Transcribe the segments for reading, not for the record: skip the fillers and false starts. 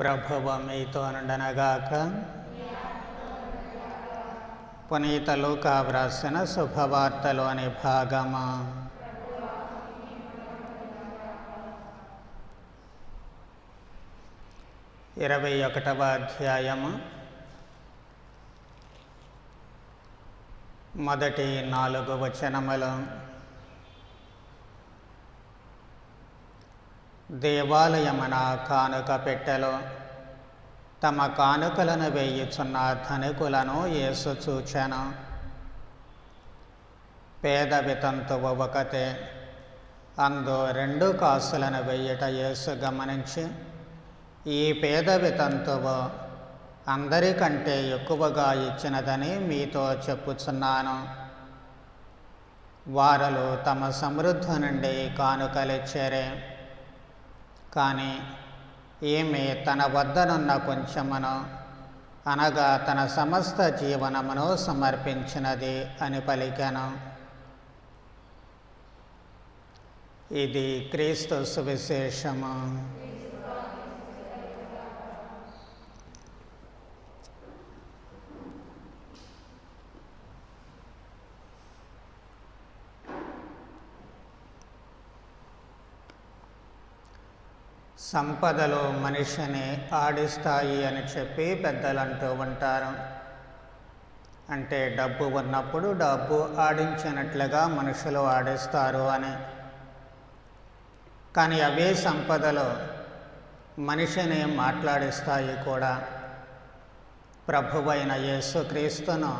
ప్రభువు మీతో నుండనగాక. పునీత లూకా వ్రాసిన శుభవార్తలోని భాగము. ఇరవై 21వ అధ్యాయము మొదటి 4 వచనములు. దేవాలయమున కానుక పెట్టెలో తమ కానుకలను వేయుచున్న ధనికులను యేసు చూచెను. పేద వితంతువు ఒకతే అందు 2 కాసులను వేయుట యేసు గమనించి, ఈ పేద వితంతువు అందరికంటే ఎక్కువగా ఇచ్చినదని మీతో చెప్పుచున్నాను. వారలు తమ సమృద్ధి నుండి కానుకలిచ్చారే, కానీ ఈమె తన వద్దనున్న కొంచెమును, అనగా తన సమస్త జీవనమును సమర్పించినది అని పలికెను. ఇది క్రీస్తు సువిశేషము. సంపదలు మనిషిని ఆడిస్తాయి అని చెప్పి పెద్దలు అంటూ ఉంటారు. అంటే డబ్బు ఉన్నప్పుడు డబ్బు ఆడించినట్లుగా మనుషులు ఆడిస్తారు అని. కానీ అవే సంపదలు మనిషిని మాట్లాడిస్తాయి కూడా. ప్రభువైన యేసుక్రీస్తును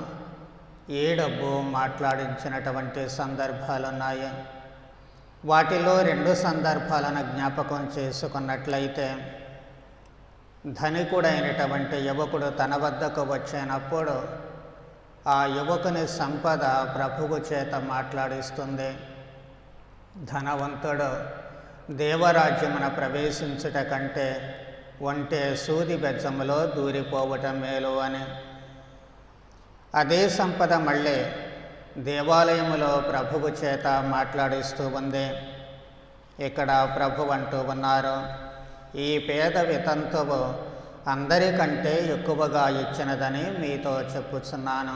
ఏ డబ్బు మాట్లాడించినటువంటి సందర్భాలున్నాయి. వాటిలో 2 సందర్భాలను జ్ఞాపకం చేసుకున్నట్లయితే, ధనికుడైనటువంటి యువకుడు తన వద్దకు వచ్చినప్పుడు ఆ యువకుని సంపద ప్రభువు చేత మాట్లాడిస్తుంది. ధనవంతుడు దేవరాజ్యమున ప్రవేశించుట కంటే ఒంటె సూది బెజ్జములో దూరిపోవటం మేలు అని. అదే సంపద మళ్ళీ దేవాలయములో ప్రభువు చేత మాట్లాడిస్తూ ఉంది. ఇక్కడ ప్రభువు అంటూ ఉన్నారు, ఈ పేద వితంతువు అందరికంటే ఎక్కువగా ఇచ్చినదని మీతో చెప్పుచున్నాను.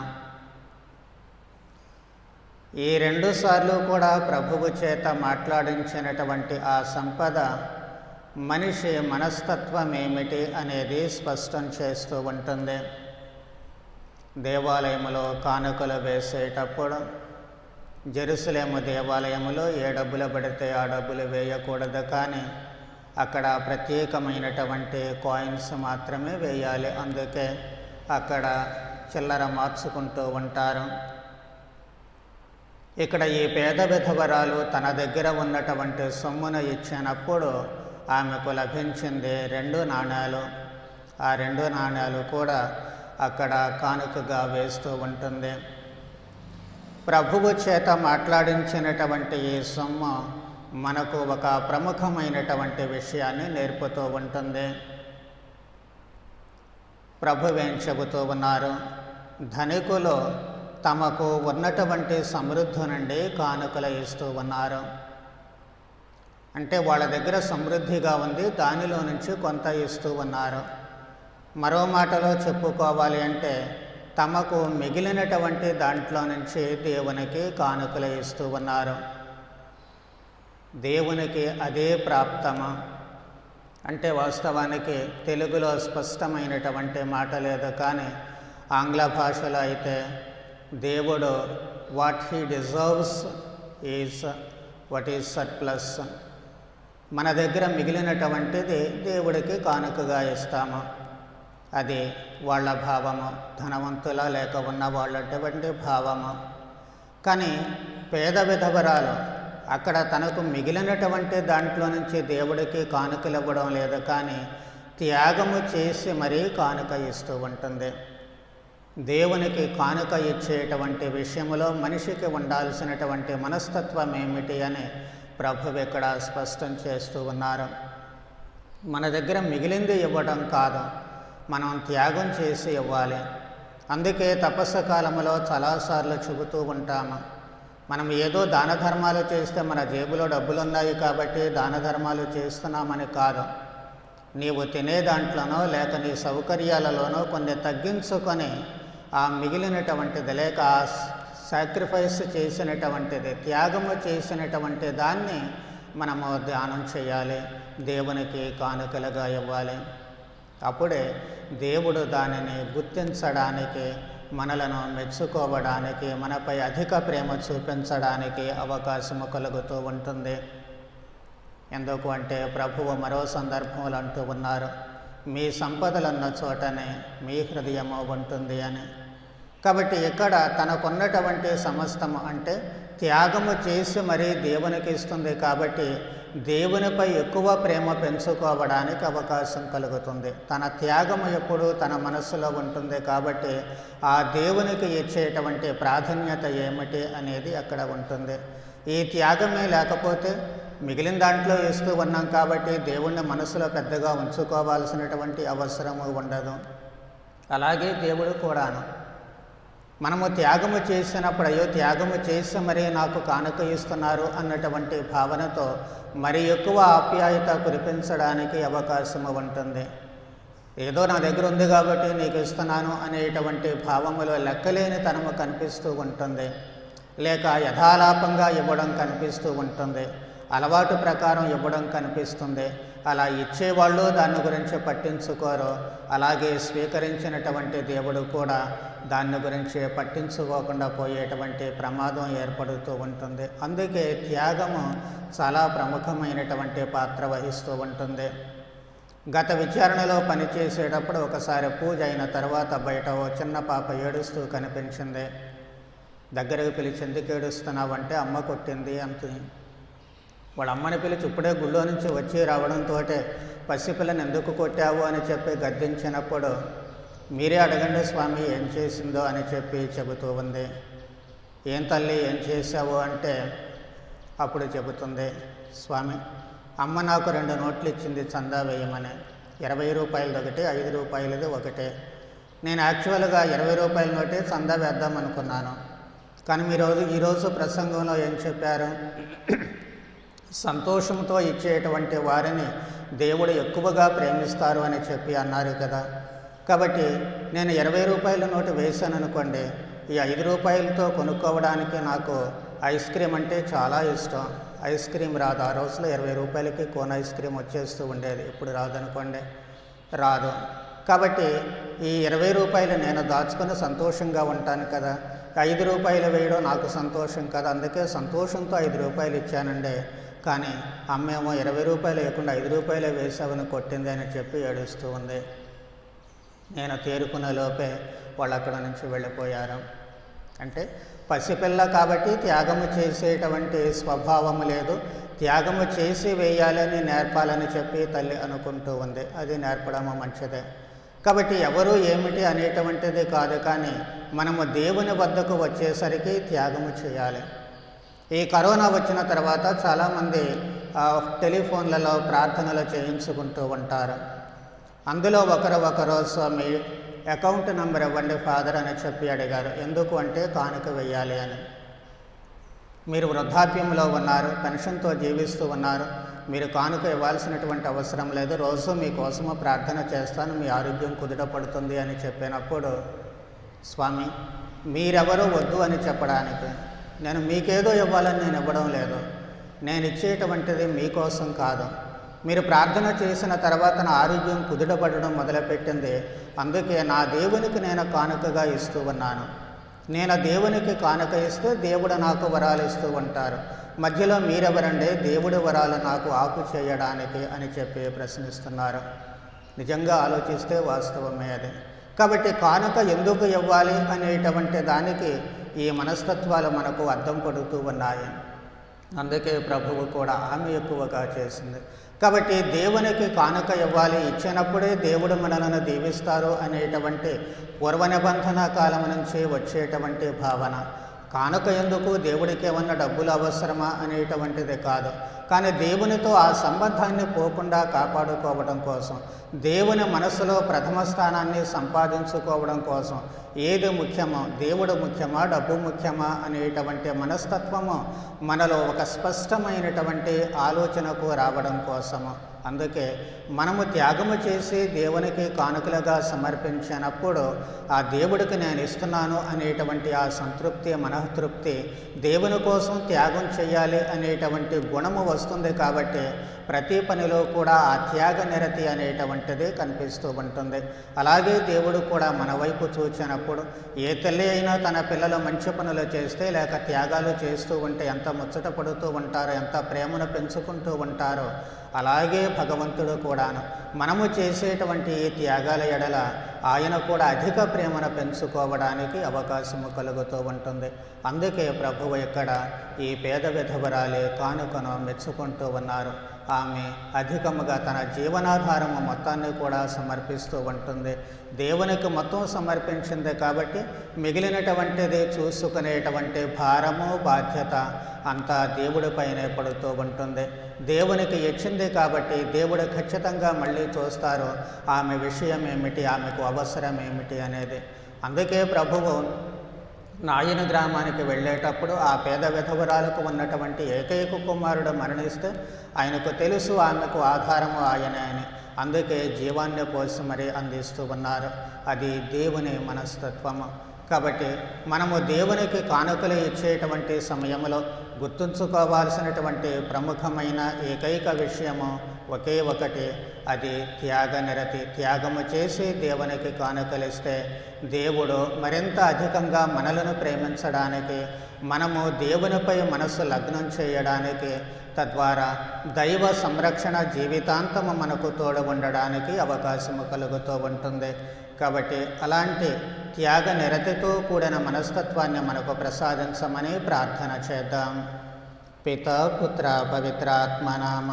ఈ 2 సార్లు కూడా ప్రభువు చేత మాట్లాడించినటువంటి ఆ సంపద మనిషి మనస్తత్వం ఏమిటి అనేది స్పష్టం చేస్తూ ఉంటుంది. దేవాలయములో కానుకలు వేసేటప్పుడు జెరూసలేము దేవాలయములో ఏ డబ్బులు పడితే ఆ డబ్బులు వేయకూడదు, కానీ అక్కడ ప్రత్యేకమైనటువంటి కాయిన్స్ మాత్రమే వేయాలి. అందుకే అక్కడ చిల్లర మార్చుకుంటూ ఉంటారు. ఇక్కడ ఈ పేద విధవరాలు తన దగ్గర ఉన్నటువంటి సొమ్మును ఇచ్చినప్పుడు ఆమెకు లభించింది 2 నాణ్యాలు. ఆ 2 నాణ్యాలు కూడా అక్కడ కానుకగా వేస్తూ ఉంటుంది. ప్రభువు చేత మాట్లాడించినటువంటి ఈ సొమ్ము మనకు ఒక ప్రముఖమైనటువంటి విషయాన్ని నేర్పుతూ ఉంటుంది. ప్రభువేం చెబుతూ ఉన్నారు, ధనికులు తమకు ఉన్నటువంటి సమృద్ధి నుండి కానుకలు ఇస్తూ ఉన్నారు. అంటే వాళ్ళ దగ్గర సమృద్ధిగా ఉంది, దానిలో నుంచి కొంత ఇస్తూ ఉన్నారు. మరో మాటలో చెప్పుకోవాలి అంటే, తమకు మిగిలినటువంటి దాంట్లో నుంచి దేవునికి కానుకలు ఇస్తూ ఉన్నారు. దేవునికి అదే ప్రాప్తము. అంటే వాస్తవానికి తెలుగులో స్పష్టమైనటువంటి మాట లేదు, కానీ ఆంగ్ల భాషలో అయితే దేవుడు what he deserves is what is surplus. మన దగ్గర మిగిలినటువంటిది దేవుడికి కానుకగా ఇస్తాము. అది వాళ్ళ భావము, ధనవంతుల లేక ఉన్న వాళ్ళటువంటి భావము. కానీ పేద విధవరాలు అక్కడ తనకు మిగిలినటువంటి దాంట్లో నుంచి దేవుడికి కానుకలు ఇవ్వడం లేదు, కానీ త్యాగము చేసి మరీ కానుక ఇస్తూ ఉంటుంది. దేవునికి కానుక ఇచ్చేటువంటి విషయంలో మనిషికి ఉండాల్సినటువంటి మనస్తత్వం ఏమిటి అని ప్రభువు ఇక్కడ స్పష్టం చేస్తూ ఉన్నారు. మన దగ్గర మిగిలింది ఇవ్వడం కాదు, మనం త్యాగం చేసి ఇవ్వాలి. అందుకే తపస్సు కాలంలో చాలాసార్లు చెబుతూ ఉంటాము, మనం ఏదో దాన ధర్మాలు చేస్తే మన జేబులో డబ్బులు ఉన్నాయి కాబట్టి దాన ధర్మాలు చేస్తున్నామని కాదు. నీవు తినే దాంట్లోనో లేక నీ సౌకర్యాలలోనో కొన్ని తగ్గించుకొని ఆ మిగిలినటువంటిది లేక సాక్రిఫైస్ చేసినటువంటిది, త్యాగము చేసినటువంటి దాన్ని మనము దానం చేయాలి, దేవునికి కానుకలుగా ఇవ్వాలి. అప్పుడే దేవుడు దానిని గుర్తించడానికి, మనలను మెచ్చుకోవడానికి, మనపై అధిక ప్రేమ చూపించడానికి అవకాశము కలుగుతూ ఉంటుంది. ఎందుకు అంటే ప్రభువు మరో సందర్భంలో అంటూ ఉన్నారు, మీ సంపదలున్న చోటనే మీ హృదయము ఉంటుంది అని. కాబట్టి ఇక్కడ తనకున్నటువంటి సమస్తము అంటే త్యాగము చేసి మరీ దేవునికి ఇస్తుంది కాబట్టి దేవునిపై ఎక్కువ ప్రేమ పెంచుకోవడానికి అవకాశం కలుగుతుంది. తన త్యాగము ఎప్పుడు తన మనస్సులో ఉంటుంది కాబట్టి ఆ దేవునికి ఇచ్చేటువంటి ప్రాధాన్యత ఏమిటి అనేది అక్కడ ఉంటుంది. ఈ త్యాగమే లేకపోతే మిగిలిన దాంట్లో ఇస్తూ ఉన్నాం కాబట్టి దేవుణ్ణి మనసులో పెద్దగా ఉంచుకోవాల్సినటువంటి అవసరము ఉండదు. అలాగే దేవుడు కూడాను మనము త్యాగము చేసినప్పుడు అయ్యో త్యాగము చేసి మరీ నాకు కానుక ఇస్తున్నారు అన్నటువంటి భావనతో మరి ఎక్కువ ఆప్యాయత కురిపించడానికి అవకాశము ఉంటుంది. ఏదో నా దగ్గర ఉంది కాబట్టి నీకు ఇస్తున్నాను అనేటువంటి భావములో లెక్కలేని తనము కనిపిస్తూ ఉంటుంది, లేక యథాలాపంగా ఇవ్వడం కనిపిస్తూ ఉంటుంది, అలవాటు ప్రకారం ఇవ్వడం కనిపిస్తుంది. అలా ఇచ్చేవాళ్ళు దాని గురించి పట్టించుకోరు, అలాగే స్వీకరించినటువంటి దేవుడు కూడా దాని గురించి పట్టించుకోకుండా పోయేటువంటి ప్రమాదం ఏర్పడుతూ ఉంటుంది. అందుకే త్యాగము చాలా ప్రముఖమైనటువంటి పాత్ర వహిస్తూ ఉంటుంది. గత విచారణలో పనిచేసేటప్పుడు ఒకసారి పూజ అయిన తర్వాత బయట ఓ చిన్న పాప ఏడుస్తూ కనిపించింది. దగ్గరకు పిలిచి ఎందుకు ఏడుస్తున్నావంటే అమ్మ కొట్టింది అంతే. వాళ్ళ అమ్మని పిలిచి ఇప్పుడే గుళ్ళో నుంచి వచ్చి రావడంతో పసిపిల్లని ఎందుకు కొట్టావు అని చెప్పి గద్దించినప్పుడు మీరే అడగండి స్వామి ఏం చేసిందో అని చెప్పి చెబుతూ ఉంది. ఏం తల్లి ఏం చేశావు అంటే అప్పుడు చెబుతుంది, స్వామి అమ్మ నాకు 2 నోట్లు ఇచ్చింది చందా వేయమని. 20 రూపాయలది ఒకటి, 5 రూపాయలది ఒకటే. నేను యాక్చువల్గా 20 రూపాయల నోటే చందా వేద్దాం అనుకున్నాను. కానీ ఈరోజు ప్రసంగంలో ఏం చెప్పారు, సంతోషంతో ఇచ్చేటువంటి వారిని దేవుడు ఎక్కువగా ప్రేమిస్తారు అని చెప్పి అన్నారు కదా. కాబట్టి నేను 20 రూపాయల నోటు వేశాను అనుకోండి, ఈ 5 రూపాయలతో కొనుక్కోవడానికి నాకు ఐస్ క్రీమ్ అంటే చాలా ఇష్టం. ఐస్ క్రీమ్ రాదు. ఆ రోజులో 20 రూపాయలకి కోన్ ఐస్ క్రీమ్ వచ్చేస్తూ ఉండేది. ఇప్పుడు రాదనుకోండి, రాదు. కాబట్టి ఈ 20 రూపాయలు నేను దాచుకొని సంతోషంగా ఉంటాను కదా, 5 రూపాయలు వేయడం నాకు సంతోషం కదా, అందుకే సంతోషంతో 5 రూపాయలు ఇచ్చానండి. కానీ అమ్మేమో 20 రూపాయలు వేయకుండా 5 రూపాయలే వేసావని కొట్టింది అని చెప్పి ఏడుస్తూ ఉంది. నేను తేరుకునే లోపే వాళ్ళు అక్కడ నుంచి వెళ్ళిపోయారు. అంటే పసిపిల్ల కాబట్టి త్యాగము చేసేటువంటి స్వభావము లేదు, త్యాగము చేసి వేయాలని నేర్పాలని చెప్పి తల్లి అనుకుంటూ ఉంది. అది నేర్పడము మంచిదే. కాబట్టి ఎవరు ఏమిటి అనేటువంటిది కాదు, కానీ మనము దేవుని వద్దకు వచ్చేసరికి త్యాగము చేయాలి. ఈ కరోనా వచ్చిన తర్వాత చాలామంది టెలిఫోన్లలో ప్రార్థనలు చేయించుకుంటూ ఉంటారు. అందులో ఒకరు స్వామి అకౌంట్ నెంబర్ ఇవ్వండి ఫాదర్ అని చెప్పి అడిగారు. ఎందుకు అంటే కానుక వెయ్యాలి అని. మీరు వృద్ధాప్యంలో ఉన్నారు, పెన్షన్తో జీవిస్తూ ఉన్నారు, మీరు కానుక ఇవ్వాల్సినటువంటి అవసరం లేదు, రోజు మీకోసము ప్రార్థన చేస్తాను, మీ ఆరోగ్యం కుదుట పడుతుంది అని చెప్పినప్పుడు స్వామి మీరెవరో వద్దు అని చెప్పడానికి, నేను మీకేదో ఇవ్వాలని నేను ఇవ్వడం లేదు, నేను ఇచ్చేటువంటిది మీకోసం కాదు, మీరు ప్రార్థన చేసిన తర్వాత నా ఆరోగ్యం కుదుటపడడం మొదలుపెట్టింది, అందుకే నా దేవునికి నేను కానుకగా ఇస్తూ ఉన్నాను. నేను దేవునికి కానుక ఇస్తే దేవుడు నాకు వరాలు ఇస్తూ ఉంటారు, మధ్యలో మీరెవరండి దేవుడి వరాలు నాకు ఆపు చేయడానికి అని చెప్పి ప్రశ్నిస్తున్నారు. నిజంగా ఆలోచిస్తే వాస్తవమే అది. కాబట్టి కానుక ఎందుకు ఇవ్వాలి అనేటువంటి దానికి ఈ మనస్తత్వాలు మనకు అద్దం పడుతూ ఉన్నాయి. అందుకే ప్రభువు కూడా ఆమె ఎక్కువగా చేసింది. కాబట్టి దేవునికి కానుక ఇవ్వాలి, ఇచ్చినప్పుడే దేవుడు మనలను దీవిస్తారు అనేటువంటి పూర్వ నిబంధన కాలం నుంచి వచ్చేటువంటి భావన. కానుక ఎందుకు, దేవుడికి ఏమన్నా డబ్బులు అవసరమా అనేటువంటిది కాదు, కానీ దేవునితో ఆ సంబంధాన్ని పోకుండా కాపాడుకోవడం కోసం, దేవుని మనసులో ప్రథమ స్థానాన్ని సంపాదించుకోవడం కోసం ఏది ముఖ్యమో, దేవుడు ముఖ్యమా డబ్బు ముఖ్యమా అనేటువంటి మనస్తత్వము మనలో ఒక స్పష్టమైనటువంటి ఆలోచనకు రావడం కోసము అందుకే మనము త్యాగము చేసి దేవునికి కానుకలుగా సమర్పించినప్పుడు ఆ దేవుడికి నేను ఇస్తున్నాను అనేటువంటి ఆ సంతృప్తి, మనఃతృప్తి, దేవుని కోసం త్యాగం చేయాలి అనేటువంటి గుణము వస్తుంది. కాబట్టి ప్రతి పనిలో కూడా ఆ త్యాగ నిరతి అనేటువంటిది కనిపిస్తూ ఉంటుంది. అలాగే దేవుడు కూడా మన వైపు చూచినప్పుడు ఏ తల్లి అయినా తన పిల్లలు మంచి పనులు చేస్తే లేక త్యాగాలు చేస్తూ ఉంటే ఎంత ముచ్చట పడుతూ ఉంటారో, ఎంత ప్రేమను పెంచుకుంటూ ఉంటారో, అలాగే భగవంతుడు కూడాను మనము చేసేటువంటి ఈ త్యాగాల ఎడల ఆయన కూడా అధిక ప్రేమను పెంచుకోవడానికి అవకాశము కలుగుతూ ఉంటుంది. అందుకే ప్రభువు ఇక్కడ ఈ పేద విధవరాలే కానుకను మెచ్చుకుంటూ ఉన్నారు. ఆమె అధికముగా తన జీవనాధారము మొత్తాన్ని కూడా సమర్పిస్తూ ఉంటుంది. దేవునికి మొత్తం సమర్పించింది కాబట్టి మిగిలినటువంటిది చూసుకునేటువంటి భారము, బాధ్యత అంతా దేవుడిపైనే పడుతూ ఉంటుంది. దేవునికి ఇచ్చింది కాబట్టి దేవుడు ఖచ్చితంగా మళ్ళీ చూస్తారు ఆమె విషయం ఏమిటి, ఆమెకు అవసరం ఏమిటి అనేది. అందుకే ప్రభువు నాయన గ్రామానికి వెళ్ళేటప్పుడు ఆ పేద విధవరాలకు ఉన్నటువంటి ఏకైక కుమారుడు మరణిస్తే ఆయనకు తెలుసు ఆమెకు ఆధారము ఆయనే అని. అందుకే జీవాన్ని పోసి మరీ అందిస్తూ ఉన్నారు. అది దేవుని మనస్తత్వము. కాబట్టి మనము దేవునికి కానుకలు ఇచ్చేటువంటి సమయంలో గుర్తుంచుకోవాల్సినటువంటి ప్రముఖమైన ఏకైక విషయము ఒకే ఒకటి, అది త్యాగ నిరతి. త్యాగము చేసి దేవునికి కానుకలిస్తే దేవుడు మరింత అధికంగా మనలను ప్రేమించడానికి, మనము దేవునిపై మనసు లగ్నం చేయడానికి, తద్వారా దైవ సంరక్షణ జీవితాంతము మనకు తోడు ఉండడానికి అవకాశము కలుగుతూ ఉంటుంది. కాబట్టి అలాంటి త్యాగ నిరతితో కూడిన మనస్తత్వాన్ని మనకు ప్రసాదించమని ప్రార్థన చేద్దాం. పితా పుత్ర పవిత్రాత్మ నామ